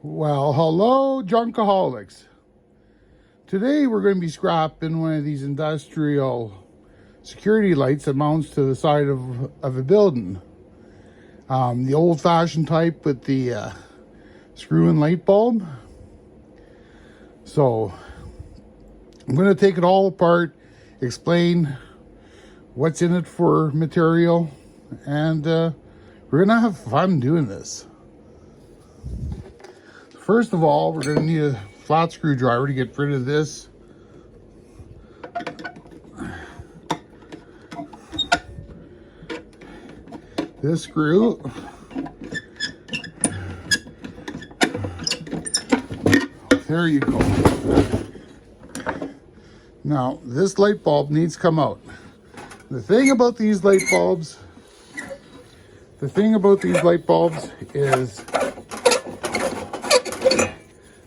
Well, hello, junkaholics. Today we're going to be scrapping one of these industrial security lights that mounts to the side of a building. The old-fashioned type with the screw-in light bulb. So I'm going to take it all apart, explain what's in it for material, and we're going to have fun doing this. First of all, we're going to need a flat screwdriver to get rid of this. This screw. There you go. Now, this light bulb needs to come out. The thing about these light bulbs is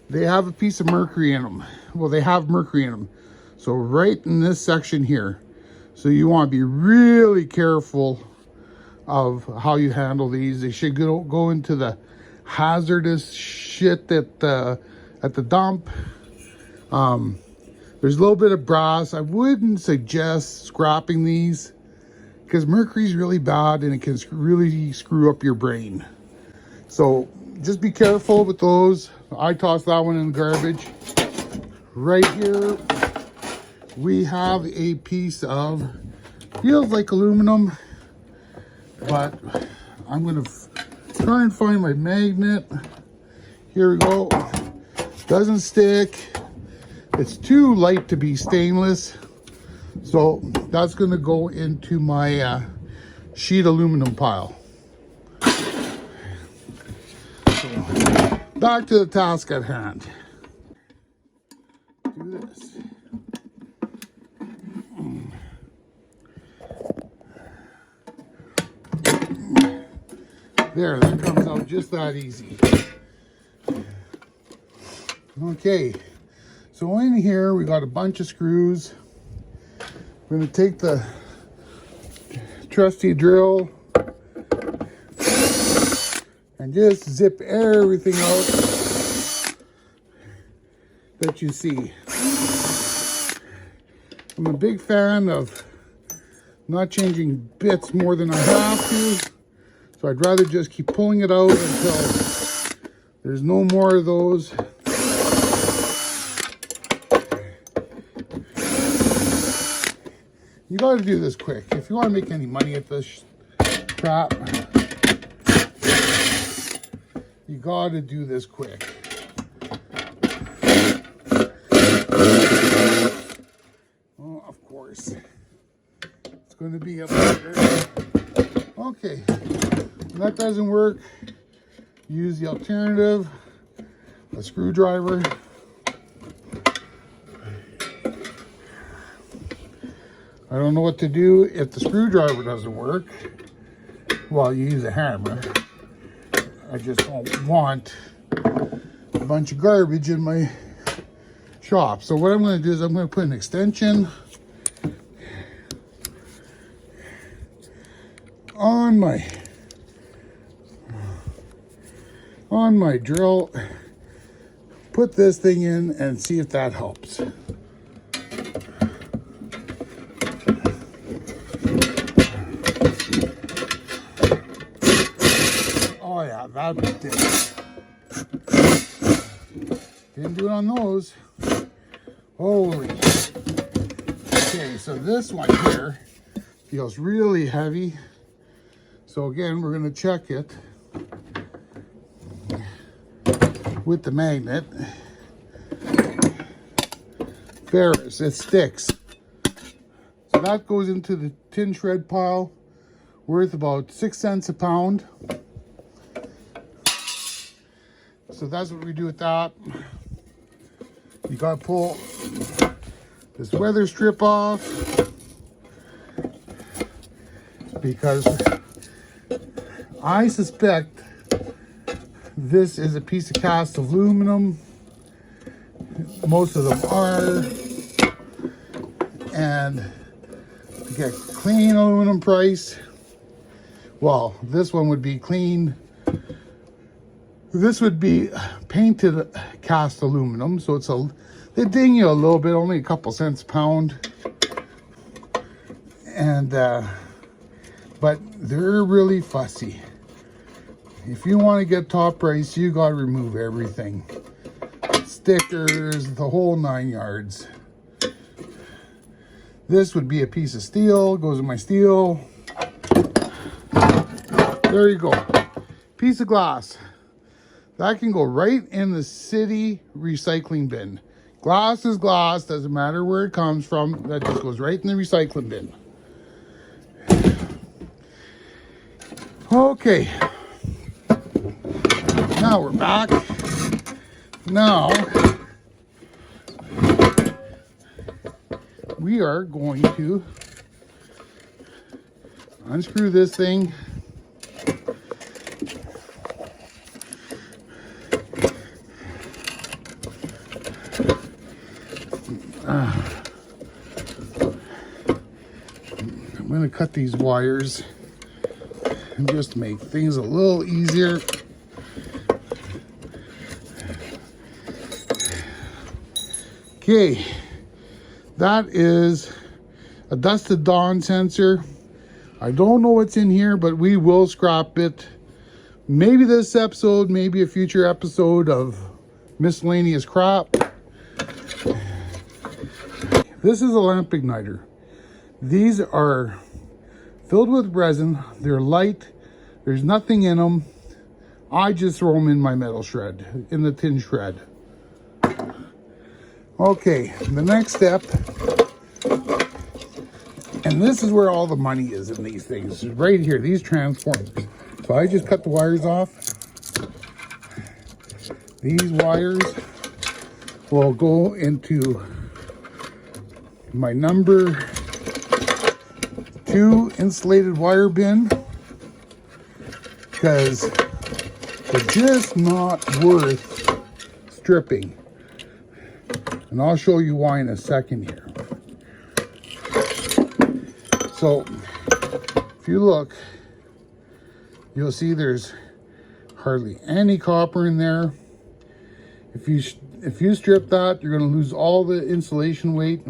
they have a piece of mercury in them. Well, they have mercury in them. So right in this section here. So you want to be really careful of how you handle these. They should go into the hazardous shit at the dump. There's a little bit of brass. I wouldn't suggest scrapping these because mercury's really bad and it can really screw up your brain. So just be careful with those. I tossed that one in the garbage. Right here, we have a piece of, feels like aluminum, but I'm gonna try and find my magnet. Here we go. Doesn't stick. It's too light to be stainless. So that's gonna go into my sheet aluminum pile. Back to the task at hand. Do this. There, that comes out just that easy. Okay, so in here we got a bunch of screws. We're going to take the trusty drill and just zip everything out that you see. I'm a big fan of not changing bits more than I have to, so I'd rather just keep pulling it out until there's no more of those. You got to do this quick if you want to make any money at this crap. You got to do this quick. Oh, of course. It's going to be up there. Okay. When that doesn't work, use the alternative, a screwdriver. I don't know what to do if the screwdriver doesn't work. Well, you use a hammer. I just don't want a bunch of garbage in my shop. So what I'm going to do is I'm going to put an extension on my drill. Put this thing in and see if that helps. Oh yeah, that did. Didn't do it on those. Holy. Okay, so this one here feels really heavy. So again, we're going to check it with the magnet. Ferrous, it sticks. So that goes into the tin shred pile, worth about 6 cents a pound. So that's what we do with that. You gotta pull this weather strip off because I suspect this is a piece of cast aluminum. Most of them are. And to get clean aluminum price, well, this one would be clean This would be painted cast aluminum, so they ding you a little bit, only a couple cents a pound. And but they're really fussy. If you want to get top price, you got to remove everything. Stickers, the whole 9 yards. This would be a piece of steel, goes in my steel. There you go. Piece of glass. That can go right in the city recycling bin. Glass is glass, doesn't matter where it comes from. That just goes right in the recycling bin. Okay. Now we're back. Now we are going to unscrew this thing. I'm going to cut these wires and just make things a little easier. Okay, that is a dusted dawn sensor. I don't know what's in here, but we will scrap it. Maybe this episode, maybe a future episode of miscellaneous crap. This is a lamp igniter. These are filled with resin. They're light. There's nothing in them. I just throw them in my metal shred, in the tin shred. Okay, the next step, and this is where all the money is in these things, right here, these transformers. So I just cut the wires off. These wires will go into my number 2 insulated wire bin, because they're just not worth stripping. And I'll show you why in a second here. So, if you look, you'll see there's hardly any copper in there. If you strip that, you're going to lose all the insulation weight.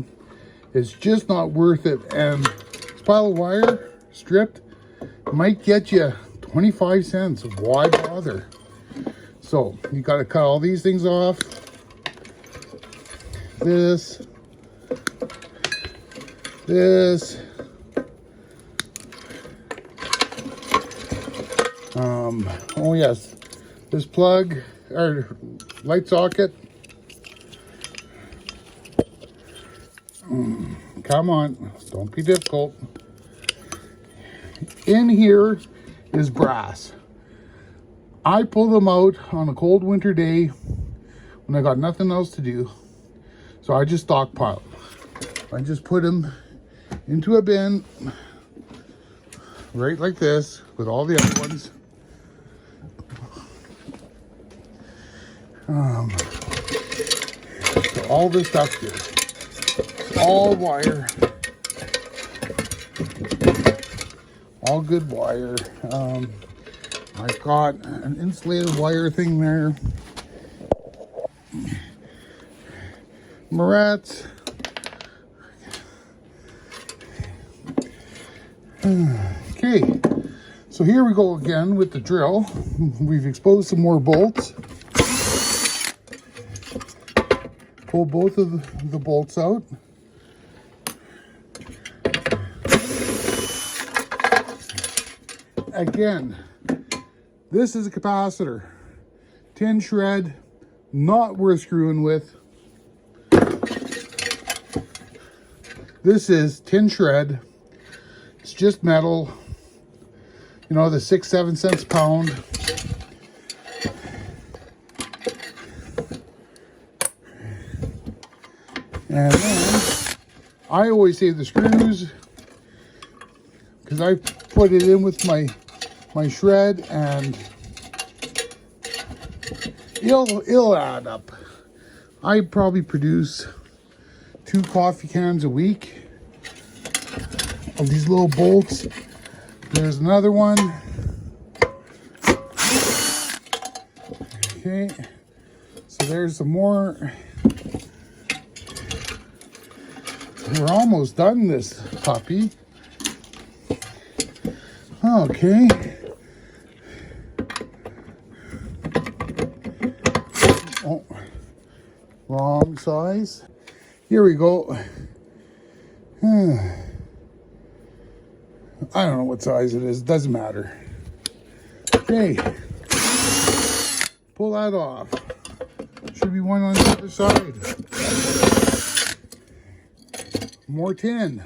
It's just not worth it. And this pile of wire stripped might get you 25 cents. Why bother? So, you got to cut all these things off. This, oh yes, this plug or light socket. Come on, don't be difficult. In here is brass. I pull them out on a cold winter day when I got nothing else to do. So I just stockpile. I just put them into a bin, right like this, with all the other ones. So all this stuff here, it's all wire, all good wire. I've got an insulated wire thing there. Marats. Okay, so here we go again with the drill. We've exposed some more bolts. Pull both of the bolts out. Again, this is a capacitor. Tin shred, not worth screwing with. This is tin shred. It's just metal. You know, the 6-7 cents a pound. And then I always save the screws because I put it in with my shred, and it'll add up. I probably produce 2 coffee cans a week of these little bolts. There's another one. Okay, so there's some more. We're almost done this puppy. Okay. Oh, wrong size. Here we go. I don't know what size it is. Doesn't matter. Okay. Pull that off. Should be one on the other side. More tin.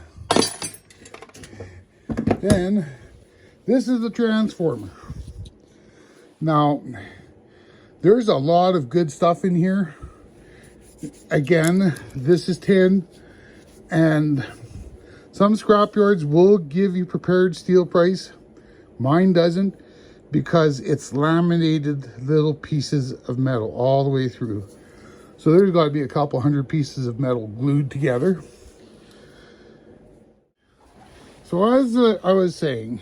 Then, this is the transformer. Now, there's a lot of good stuff in here. Again, this is tin, and some scrapyards will give you prepared steel price. Mine doesn't, because it's laminated little pieces of metal all the way through. So there's got to be a couple hundred pieces of metal glued together. So as I was saying,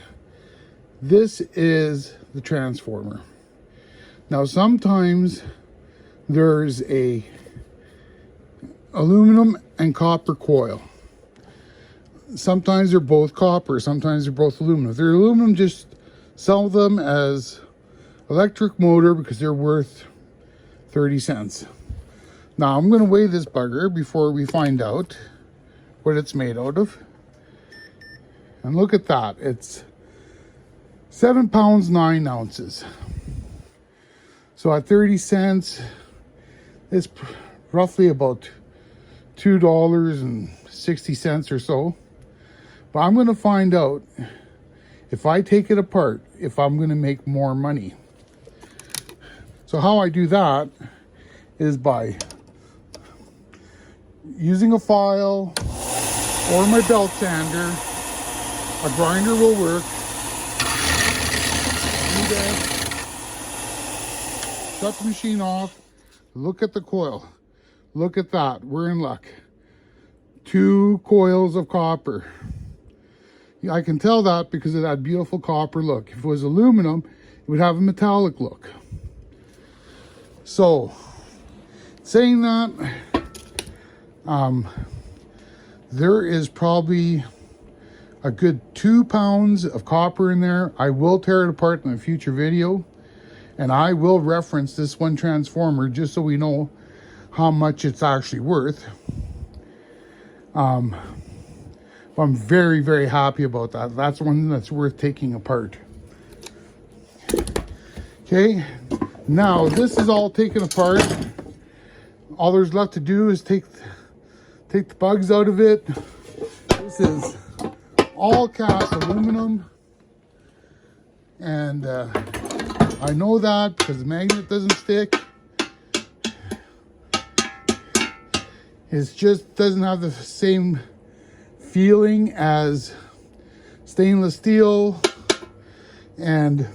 this is the transformer. Now sometimes there's a aluminum and copper coil. Sometimes they're both copper, sometimes they're both aluminum. If they're aluminum, just sell them as electric motor because they're worth 30 cents. Now I'm going to weigh this bugger before we find out what it's made out of. And look at that, it's 7 pounds 9 ounces. So at 30 cents, it's roughly about $2.60 or so. But I'm going to find out, if I take it apart, if I'm going to make more money. So how I do that is by using a file or my belt sander. A grinder will work. Do that. Shut the machine off. Look at the coil. Look at that. We're in luck. 2 coils of copper. I can tell that because of that beautiful copper look. If it was aluminum, it would have a metallic look. So, saying that, there is probably a good 2 pounds of copper in there. I will tear it apart in a future video, and I will reference this one transformer just so we know how much it's actually worth. I'm very, very happy about that. That's one that's worth taking apart. Okay, now this is all taken apart. All there's left to do is take the bugs out of it. This is all cast aluminum, and I know that because the magnet doesn't stick. It just doesn't have the same feeling as stainless steel. And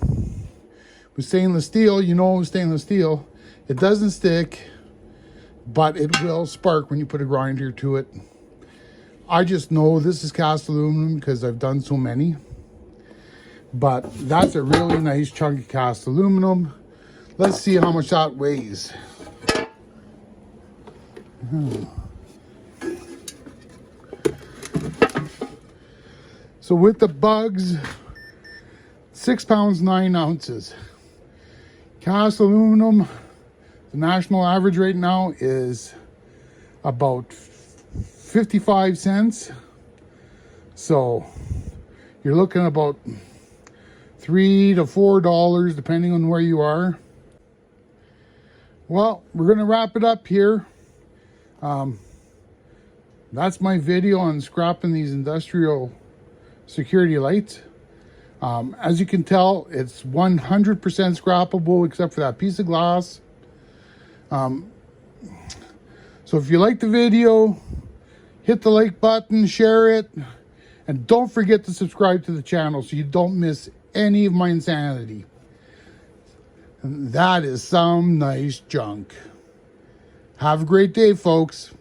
with stainless steel, you know, stainless steel, it doesn't stick, but it will spark when you put a grinder to it. I just know this is cast aluminum because I've done so many. But that's a really nice chunky cast aluminum. Let's see how much that weighs. So with the bugs, 6 pounds 9 ounces. Cast aluminum, the national average right now is about 55 cents. So you're looking about $3 to $4 depending on where you are. Well, we're going to wrap it up here. That's my video on scrapping these industrial security lights. As you can tell, it's 100% scrappable except for that piece of glass. So if you like the video, hit the like button, share it, and don't forget to subscribe to the channel so you don't miss any of my insanity. And that is some nice junk. Have a great day, folks.